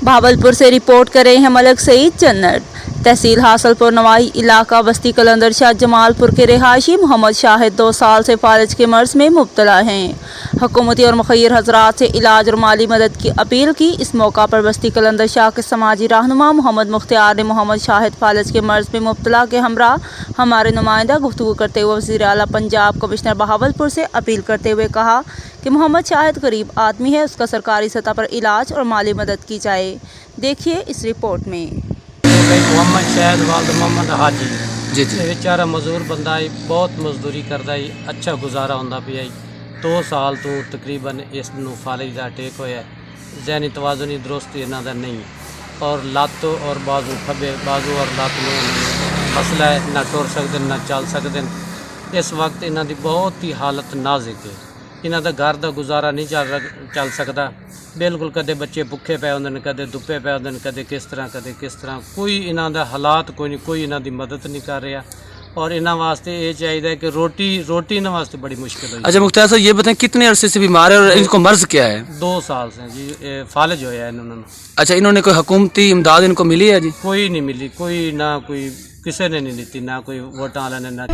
भावलपुर से रिपोर्ट कर रहे हैं मलक सईद जन्नत। तहसील हासलपुर नवाई इलाका बस्ती कलंदर शाह जमालपुर के रिहायशी मोहम्मद शाहिद 2 साल से फालज के मर्ज में मुब्तला हैं। हुकूमती और मुखिर हजरात से इलाज और माली मदद की अपील की। इस मौका पर बस्ती कलंदर शाह के समाजी रहनुमा मोहम्मद मुख्तियार ने मोहम्मद शाहिद फालज के मर्ज में मुब्तला के हमरा हमारे नुमाइंदा गुफ्तगू करते हुए वज़ीर आला पंजाब कमिश्नर बहावलपुर से अपील करते हुए कहा कि मोहम्मद शाहिद गरीब आदमी है, उसका सरकारी सतह पर इलाज और माली मदद की जाए। देखिए इस रिपोर्ट में। मोहम्मद शाहिद वालद मोहम्मद हाजी जी जी बेचारा मजदूर बंदा है, बहुत मजदूरी करता है, अच्छा गुजारा होंदा पिया। 2 साल तो तकरीबन इस फालिज का अटैक होया। जहनी तवाज़ुनी दुरुस्त इन्हां दा नहीं और लत्त और बाजू खब्बे बाजू और लत्त में मसला है, ना टुर सकते ना चल सकते। इस वक्त इन्हां दी बहुत ही हालत नाजुक है। इन्हां दा घर दा गुजारा नहीं चल सकता बिल्कुल। कदे बच्चे भुखे पे होंदे ने, कदे दुप्पे पे होंदे ने, कदे किस तरह कोई इन्हां दा हालात कोई नहीं, कोई इन्हां दी मदद नहीं कर रहा। और इन्हां वास्ते ये चाहिए कि रोटी इन्हां वास्ते बड़ी मुश्किल है। अच्छा मुख्तार साहब, ये बताएं कितने अरसे से बीमार है और इनको मर्ज क्या है? 2 साल से जी फालिज होया है इन्होंने। अच्छा, इन्होंने कोई हुकूमती इमदाद इनको मिली है जी? कोई नहीं मिली, कोई ना कोई किसी ने नहीं लीती, ना कोई वोटां वाले ने ना